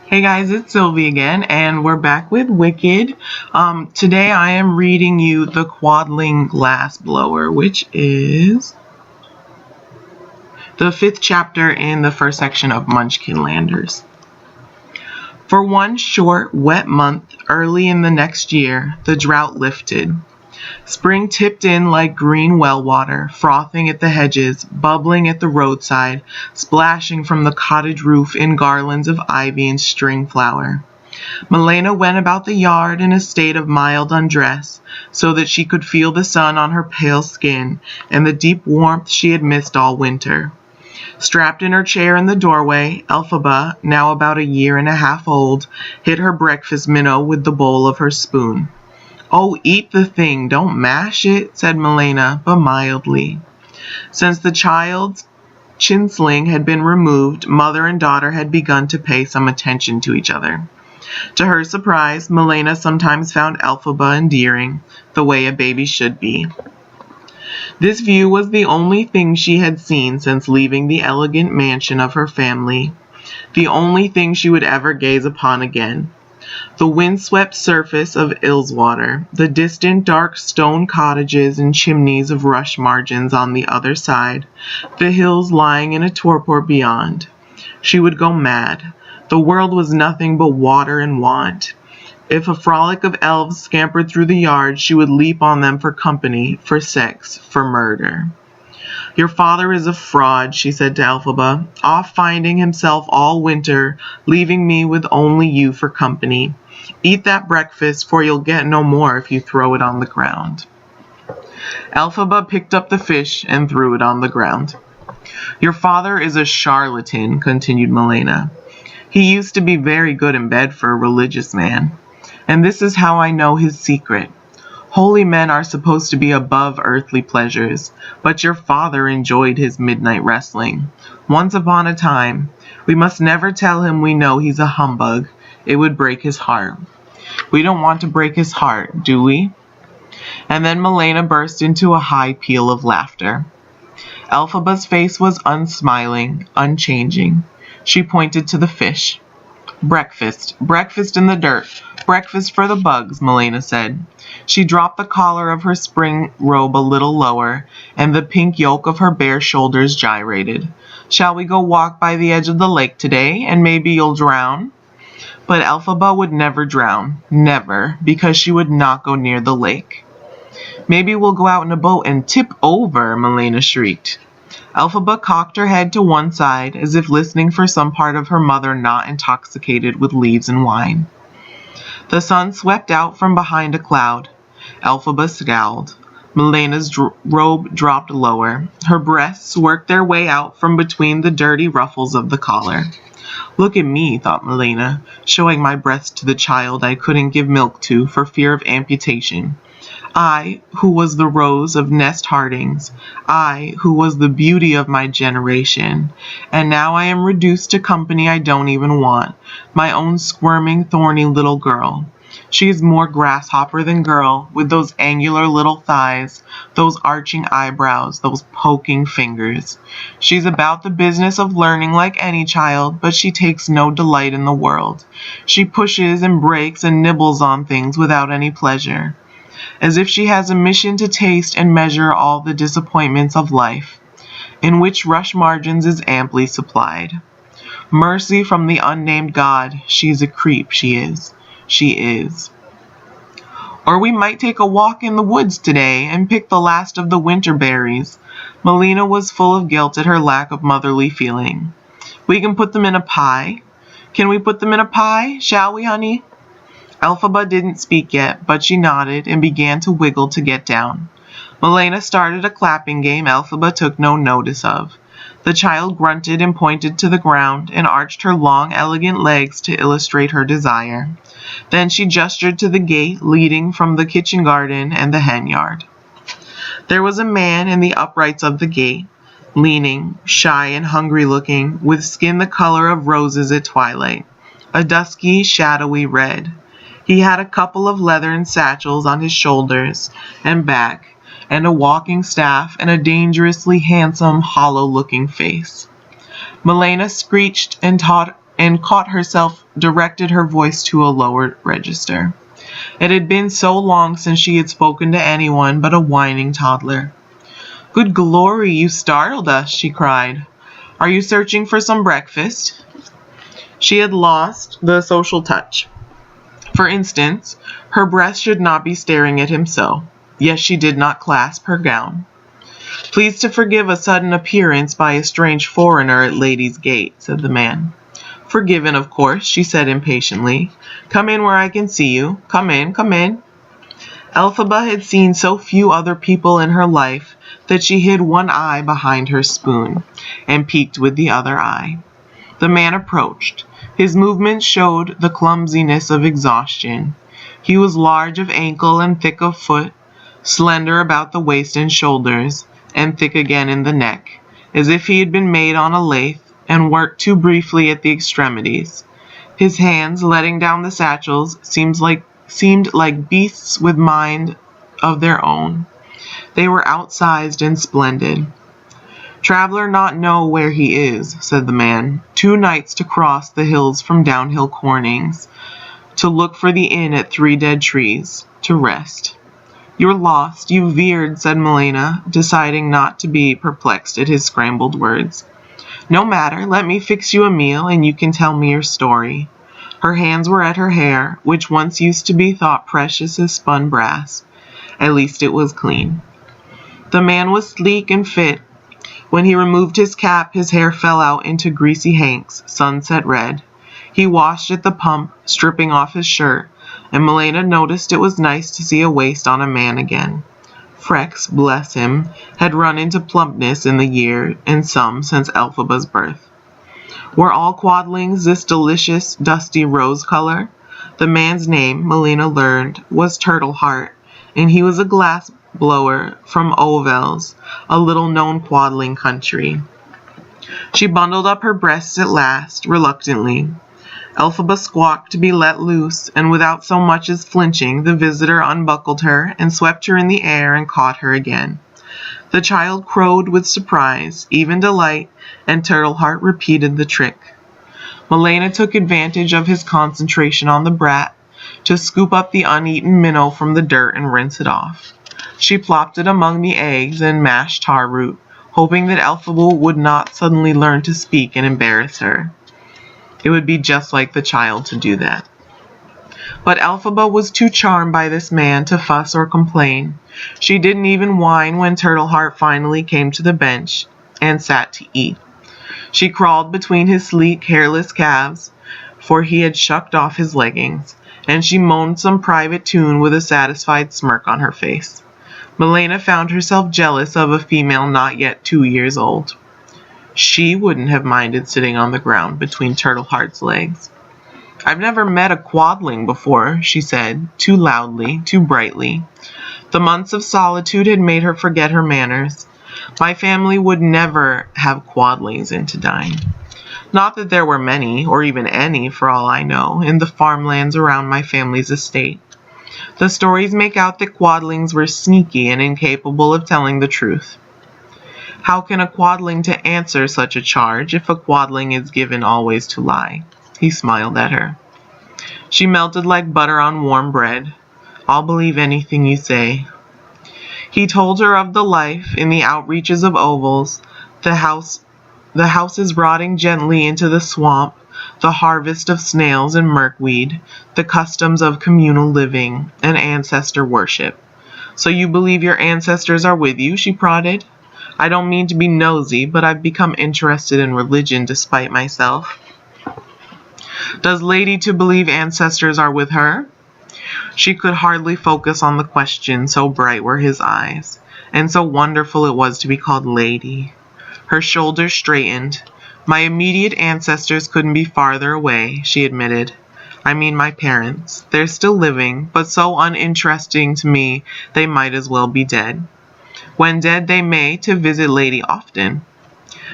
Hey guys, it's Sylvie again, and we're back with Wicked. Today I am reading you the Quadling Glassblower, which is the 5th chapter in the first section of Munchkinlanders. For one short, wet month, early in the next year, the drought lifted. Spring tipped in like green well water, frothing at the hedges, bubbling at the roadside, splashing from the cottage roof in garlands of ivy and string flower. Milena went about the yard in a state of mild undress, so that she could feel the sun on her pale skin and the deep warmth she had missed all winter. Strapped in her chair in the doorway, Elphaba, now about a year and a half old, hid her breakfast minnow with the bowl of her spoon. "Oh, eat the thing, don't mash it," said Milena, but mildly. Since the child's chin-sling had been removed, mother and daughter had begun to pay some attention to each other. To her surprise, Milena sometimes found Elphaba endearing, the way a baby should be. This view was the only thing she had seen since leaving the elegant mansion of her family, the only thing she would ever gaze upon again. The wind-swept surface of Ilswater, the distant dark stone cottages and chimneys of rush margins on the other side, the hills lying in a torpor beyond. She would go mad. The world was nothing but water and want. If a frolic of elves scampered through the yard, she would leap on them for company, for sex, for murder. "Your father is a fraud," she said to Elphaba, "off finding himself all winter, leaving me with only you for company. Eat that breakfast, for you'll get no more if you throw it on the ground." Elphaba picked up the fish and threw it on the ground. "Your father is a charlatan," continued Milena. "He used to be very good in bed for a religious man. And this is how I know his secret. Holy men are supposed to be above earthly pleasures, but your father enjoyed his midnight wrestling. Once upon a time. We must never tell him we know he's a humbug. It would break his heart. We don't want to break his heart, do we?" And then Milena burst into a high peal of laughter. Elphaba's face was unsmiling, unchanging. She pointed to the fish. "Breakfast. Breakfast in the dirt. Breakfast for the bugs," Milena said. She dropped the collar of her spring robe a little lower, and the pink yoke of her bare shoulders gyrated. "Shall we go walk by the edge of the lake today, and maybe you'll drown?" But Elphaba would never drown. Never, because she would not go near the lake. "Maybe we'll go out in a boat and tip over," Milena shrieked. Elphaba cocked her head to one side, as if listening for some part of her mother not intoxicated with leaves and wine. The sun swept out from behind a cloud. Elphaba scowled. Milena's robe dropped lower. Her breasts worked their way out from between the dirty ruffles of the collar. "Look at me," thought Milena, "showing my breasts to the child I couldn't give milk to for fear of amputation. I, who was the rose of Nest Hardings, I, who was the beauty of my generation, and now I am reduced to company I don't even want, my own squirming, thorny little girl. She is more grasshopper than girl, with those angular little thighs, those arching eyebrows, those poking fingers. She's about the business of learning like any child, but she takes no delight in the world. She pushes and breaks and nibbles on things without any pleasure, as if she has a mission to taste and measure all the disappointments of life, in which rush margins is amply supplied. Mercy from the unnamed God, she's a creep, she is. She is. Or we might take a walk in the woods today and pick the last of the winter berries." Milena was full of guilt at her lack of motherly feeling. "We can put them in a pie. Can we put them in a pie? Shall we, honey?" Elphaba didn't speak yet, but she nodded and began to wiggle to get down. Milena started a clapping game Elphaba took no notice of. The child grunted and pointed to the ground and arched her long, elegant legs to illustrate her desire. Then she gestured to the gate leading from the kitchen garden and the hen yard. There was a man in the uprights of the gate, leaning, shy and hungry-looking, with skin the color of roses at twilight, a dusky, shadowy red. He had a couple of leathern satchels on his shoulders and back, and a walking staff and a dangerously handsome, hollow-looking face. Milena screeched and and caught herself directed her voice to a lower register. It had been so long since she had spoken to anyone but a whining toddler. "Good glory, you startled us," she cried. "Are you searching for some breakfast?" She had lost the social touch. For instance, her breast should not be staring at him so, yet she did not clasp her gown. "Please to forgive a sudden appearance by a strange foreigner at Ladies' Gate," said the man. "Forgiven, of course," she said impatiently. "Come in where I can see you. Come in, come in." Elphaba had seen so few other people in her life that she hid one eye behind her spoon, and peeked with the other eye. The man approached. His movements showed the clumsiness of exhaustion. He was large of ankle and thick of foot, slender about the waist and shoulders, and thick again in the neck, as if he had been made on a lathe, and worked too briefly at the extremities. His hands, letting down the satchels, seemed like beasts with mind of their own. They were outsized and splendid. "Traveler not know where he is," said the man. "2 nights to cross the hills from Downhill Cornings, to look for the inn at 3 Dead Trees, to rest." "You're lost, you veered," said Melena, deciding not to be perplexed at his scrambled words. "No matter, let me fix you a meal, and you can tell me your story." Her hands were at her hair, which once used to be thought precious as spun brass. At least it was clean. The man was sleek and fit. When he removed his cap, his hair fell out into greasy hanks, sunset red. He washed at the pump, stripping off his shirt, and Melena noticed it was nice to see a waist on a man again. Frex, bless him, had run into plumpness in the year and some since Elphaba's birth. Were all Quadlings this delicious, dusty rose color? The man's name, Melena learned, was Turtleheart, and he was a glass blower from Ovels, a little-known Quadling country. She bundled up her breasts at last, reluctantly. Elphaba squawked to be let loose, and without so much as flinching, the visitor unbuckled her and swept her in the air and caught her again. The child crowed with surprise, even delight, and Turtleheart repeated the trick. Melena took advantage of his concentration on the brat to scoop up the uneaten minnow from the dirt and rinse it off. She plopped it among the eggs and mashed tar root, hoping that Elphaba would not suddenly learn to speak and embarrass her. It would be just like the child to do that. But Elphaba was too charmed by this man to fuss or complain. She didn't even whine when Turtleheart finally came to the bench and sat to eat. She crawled between his sleek, hairless calves, for he had shucked off his leggings, and she moaned some private tune with a satisfied smirk on her face. Melena found herself jealous of a female not yet 2 years old. She wouldn't have minded sitting on the ground between Turtleheart's legs. "I've never met a Quadling before," she said, too loudly, too brightly. The months of solitude had made her forget her manners. "My family would never have Quadlings in to dine. Not that there were many, or even any, for all I know, in the farmlands around my family's estate. The stories make out that Quadlings were sneaky and incapable of telling the truth. How can a Quadling to answer such a charge if a Quadling is given always to lie?" He smiled at her. She melted like butter on warm bread. "I'll believe anything you say." He told her of the life in the outreaches of Ovals, the houses rotting gently into the swamp, the harvest of snails and milkweed, the customs of communal living, and ancestor worship. "So you believe your ancestors are with you?" she prodded. "I don't mean to be nosy, but I've become interested in religion despite myself." "Does Lady to believe ancestors are with her?" She could hardly focus on the question, so bright were his eyes, and so wonderful it was to be called Lady. Her shoulders straightened. "My immediate ancestors couldn't be farther away," she admitted. "I mean my parents. They're still living, but so uninteresting to me they might as well be dead. When dead they may to visit Lady often."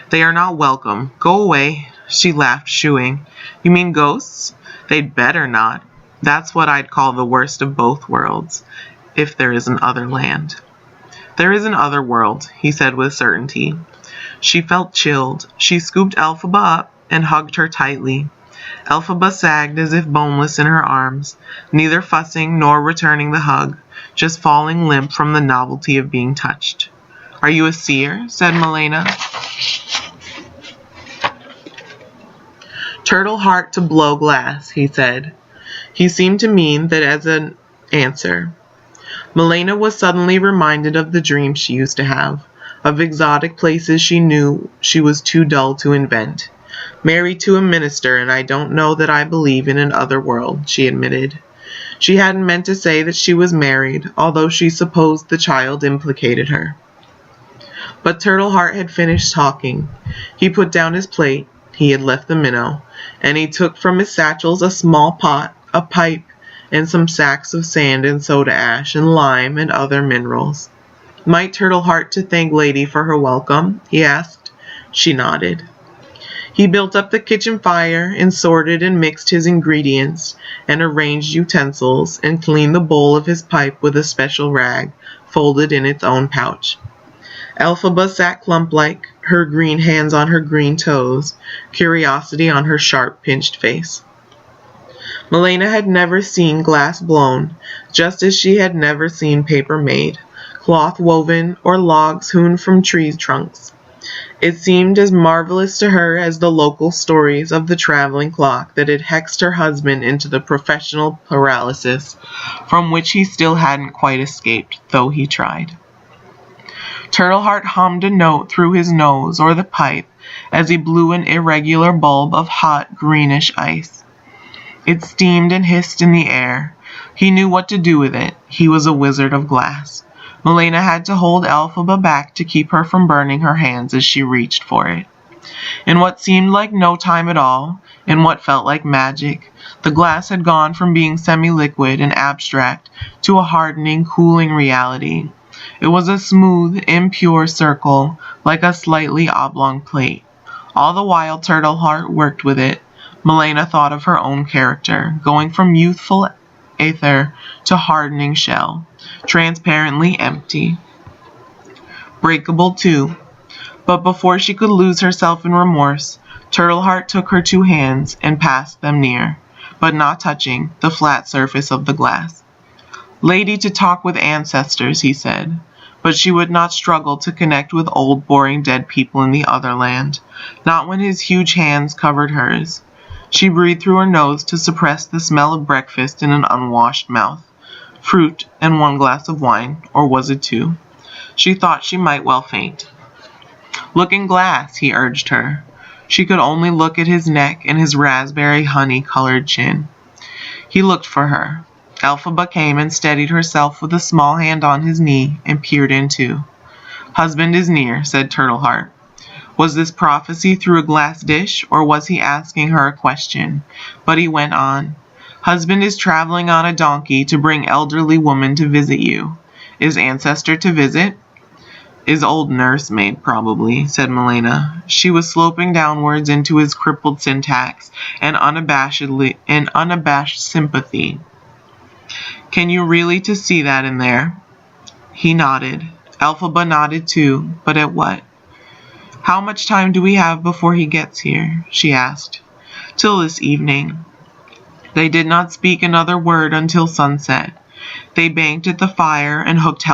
"They are not welcome. Go away." She laughed, shooing. "You mean ghosts? They'd better not. That's what I'd call the worst of both worlds, if there is an other land." "There is an other world," he said with certainty. She felt chilled. She scooped Elphaba up and hugged her tightly. Elphaba sagged as if boneless in her arms, neither fussing nor returning the hug, just falling limp from the novelty of being touched. "Are you a seer?" said Malena. "Turtle heart to blow glass," he said. He seemed to mean that as an answer. Malena was suddenly reminded of the dreams she used to have, of exotic places she knew she was too dull to invent. "Married to a minister, and I don't know that I believe in an other world," she admitted. She hadn't meant to say that she was married, although she supposed the child implicated her. But Turtle Heart had finished talking. He put down his plate, he had left the minnow, and he took from his satchels a small pot, a pipe, and some sacks of sand and soda ash and lime and other minerals. "Might Turtle Heart to thank Lady for her welcome?" he asked. She nodded. He built up the kitchen fire and sorted and mixed his ingredients and arranged utensils and cleaned the bowl of his pipe with a special rag folded in its own pouch. Elphaba sat clump-like, her green hands on her green toes, curiosity on her sharp, pinched face. Malena had never seen glass blown, just as she had never seen paper made, cloth woven, or logs hewn from tree trunks. It seemed as marvelous to her as the local stories of the traveling clock that had hexed her husband into the professional paralysis from which he still hadn't quite escaped, though he tried. Turtleheart hummed a note through his nose or the pipe as he blew an irregular bulb of hot, greenish ice. It steamed and hissed in the air. He knew what to do with it. He was a wizard of glass. Malena had to hold Elphaba back to keep her from burning her hands as she reached for it. In what seemed like no time at all, in what felt like magic, the glass had gone from being semi-liquid and abstract to a hardening, cooling reality. It was a smooth, impure circle, like a slightly oblong plate. All the while Turtleheart worked with it, Malena thought of her own character, going from youthful aether to hardening shell, transparently empty. Breakable too. But before she could lose herself in remorse, Turtleheart took her two hands and passed them near, but not touching, the flat surface of the glass. "Lady to talk with ancestors," he said, but she would not struggle to connect with old, boring dead people in the other land, not when his huge hands covered hers. She breathed through her nose to suppress the smell of breakfast in an unwashed mouth. Fruit and 1 glass of wine, or was it 2? She thought she might well faint. "Look in glass," he urged her. She could only look at his neck and his raspberry honey-colored chin. He looked for her. Elphaba came and steadied herself with a small hand on his knee and peered in too. "Husband is near," said Turtleheart. Was this prophecy through a glass dish, or was he asking her a question? But he went on. "Husband is traveling on a donkey to bring elderly woman to visit you. Is ancestor to visit?" "Is old nursemaid, probably," said Malena. She was sloping downwards into his crippled syntax and unabashed sympathy. "Can you really to see that in there?" He nodded. Elphaba nodded too, but at what? "How much time do we have before he gets here?" she asked. "Till this evening." They did not speak another word until sunset. They banked at the fire and hooked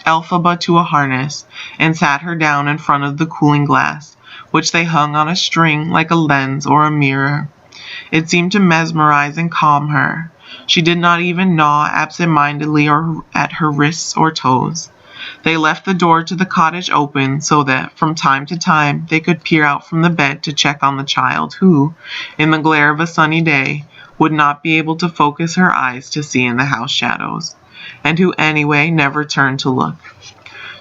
Elphaba to a harness and sat her down in front of the cooling glass, which they hung on a string like a lens or a mirror. It seemed to mesmerize and calm her. She did not even gnaw absent-mindedly or at her wrists or toes. They left the door to the cottage open so that, from time to time, they could peer out from the bed to check on the child who, in the glare of a sunny day, would not be able to focus her eyes to see in the house shadows, and who anyway never turned to look.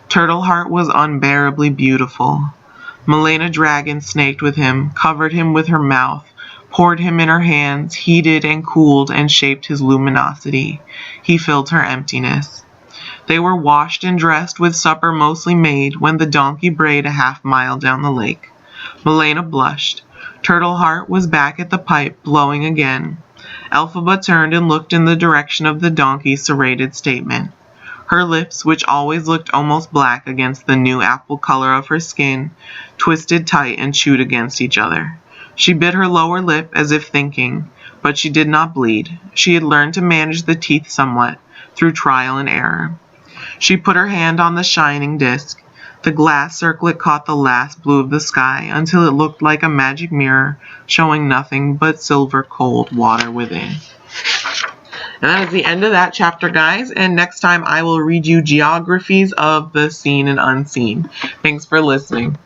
Turtleheart was unbearably beautiful. Malena dragon snaked with him, covered him with her mouth, poured him in her hands, heated and cooled and shaped his luminosity. He filled her emptiness. They were washed and dressed with supper mostly made when the donkey brayed a half-mile down the lake. Malena blushed. Turtleheart was back at the pipe, blowing again. Elphaba turned and looked in the direction of the donkey's serrated statement. Her lips, which always looked almost black against the new apple color of her skin, twisted tight and chewed against each other. She bit her lower lip as if thinking, but she did not bleed. She had learned to manage the teeth somewhat, through trial and error. She put her hand on the shining disk. The glass circlet caught the last blue of the sky until it looked like a magic mirror, showing nothing but silver cold water within. And that is the end of that chapter, guys. And next time I will read you geographies of the seen and unseen. Thanks for listening.